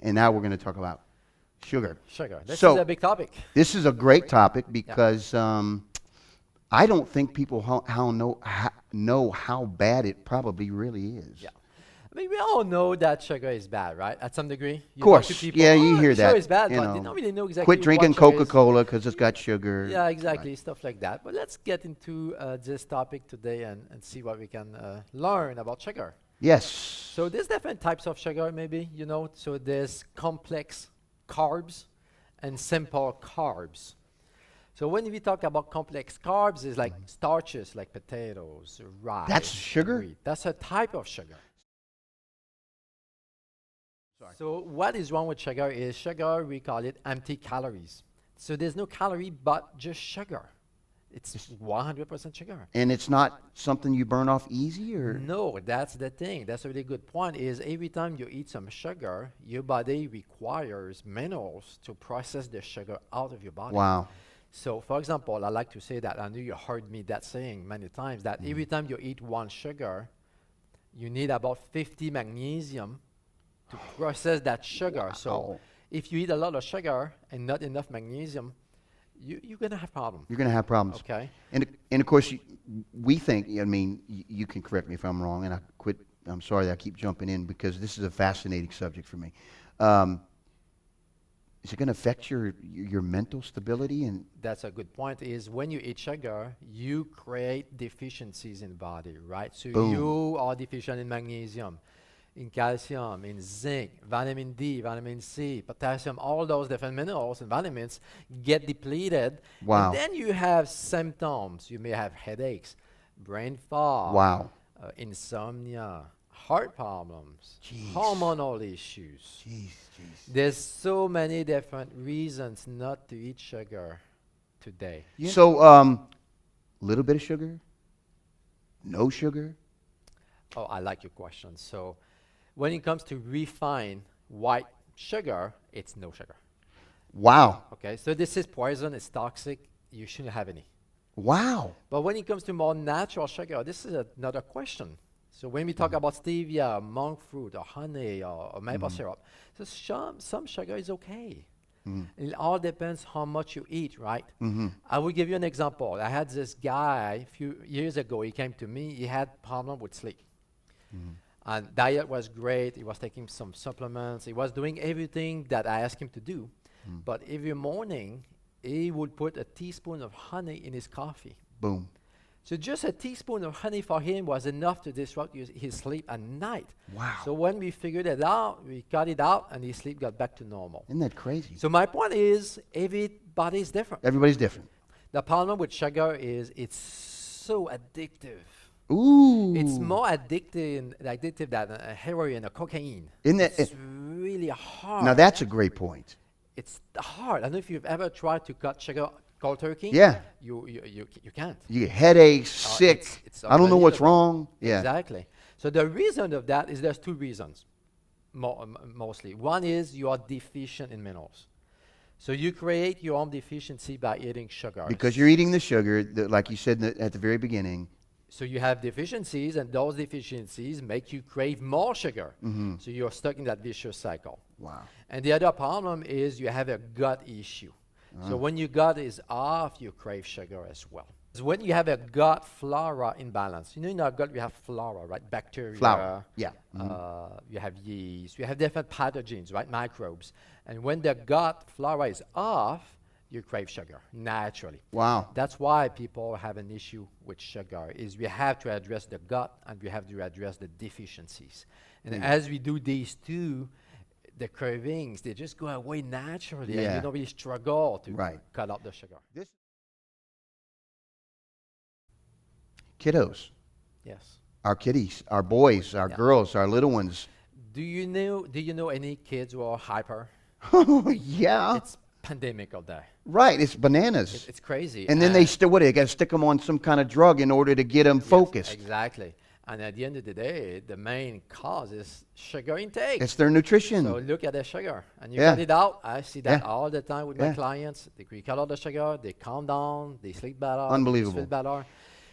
And now we're going to talk about sugar. Sugar. This So- is a big topic. This is a great topic because I don't think people know how bad it probably really is. Yeah. I mean, we all know that sugar is bad, right? At some degree. Of course. Yeah, you hear that. Sugar is bad, you but know, they don't really know exactly quit drinking what sugar is. Coca-Cola because it's got sugar. Yeah, exactly. Stuff like that. But let's get into this topic today and see what we can learn about sugar. Yes. So there's different types of sugar, maybe, you know. So there's complex carbs and simple carbs. So when we talk about complex carbs, it's like starches, like potatoes, rice. That's sugar? wheat. That's a type of sugar. So what is wrong with sugar is sugar, we call it empty calories. So there's no calorie but just sugar. It's 100% sugar. And it's not something you burn off easy, or No, that's the thing. That's a really good point is every time you eat some sugar, your body requires minerals to process the sugar out of your body. wow. So, for example, I like to say that, I know you heard me that saying many times, that every time you eat one sugar, you need about 50 magnesium to process that sugar. So, Wow. if you eat a lot of sugar and not enough magnesium, you're going to have problems. You're going to have problems. Okay? And of course, we think, I mean, you can correct me if I'm wrong, and I'm sorry that I keep jumping in because this is a fascinating subject for me. Is it going to affect your mental stability? And That's a good point, is when you eat sugar, you create deficiencies in the body, right? So Boom. you are deficient in magnesium, in calcium, in zinc, vitamin D, vitamin C, potassium, all those different minerals and vitamins get depleted. Wow. And then you have symptoms. You may have headaches, brain fog, wow. insomnia, heart problems, Jeez. hormonal issues. Jeez. There's so many different reasons not to eat sugar today. So, little bit of sugar? No sugar? Oh, I like your question. So, when it comes to refined white sugar, it's no sugar. Wow. Okay, so this is poison, it's toxic, you shouldn't have any. Wow. But when it comes to more natural sugar, this is another question. So when we talk about stevia, monk fruit, or honey, or maple syrup, so some sugar is okay. It all depends how much you eat, right? I will give you an example. I had this guy a few years ago. He came to me. He had problem with sleep. And diet was great. He was taking some supplements. He was doing everything that I asked him to do. But every morning, he would put a teaspoon of honey in his coffee. Boom. So just a teaspoon of honey for him was enough to disrupt his sleep at night. Wow. So when we figured it out, we cut it out, and his sleep got back to normal. Isn't that crazy? So my point is, everybody is different. Everybody's different. The problem with sugar is it's so addictive. Ooh. It's more addictive than heroin or cocaine. Isn't that- It's really hard. Now, that's a great point. It's hard. I don't know if you've ever tried to cut sugar cold turkey. Yeah. You can't. You get headaches, sick. It's I don't know what's unbelievable. wrong. Yeah. Exactly. So the reason of that is there's two reasons, mostly. One is you are deficient in minerals. So you create your own deficiency by eating sugar. Because you're eating the sugar, like you said at the very beginning. So you have deficiencies, and those deficiencies make you crave more sugar. So you're stuck in that vicious cycle. Wow. And the other problem is you have a gut issue. So when your gut is off, you crave sugar as well. So when you have a gut flora imbalance, you know in our gut we have flora, right? Bacteria. Flour. Yeah. You have yeast. You have different pathogens, right? Microbes. And when the gut flora is off, you crave sugar naturally. Wow. That's why people have an issue with sugar, is we have to address the gut and we have to address the deficiencies. And as we do these two, the cravings, they just go away naturally, and Yeah. you don't really struggle to Right. cut out the sugar. Kiddos, Yes. our kiddies, our boys, our Yeah. girls, our little ones. Do you know any kids who are hyper? Yeah. It's pandemic all day. Right. It's bananas. It's crazy. And then they got to stick them on some kind of drug in order to get them Yes, focused. exactly. And at the end of the day, the main cause is sugar intake. It's their nutrition. So look at the sugar, and you Yeah. cut it out. I see that Yeah. all the time with my Yeah. clients. They cut out the sugar, they calm down, they sleep better, Unbelievable. they feel better.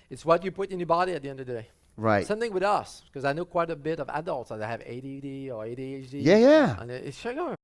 It's what you put in your body at the end of the day. Right. Same thing with us, because I know quite a bit of adults that have ADD or ADHD. Yeah, yeah. And it's sugar.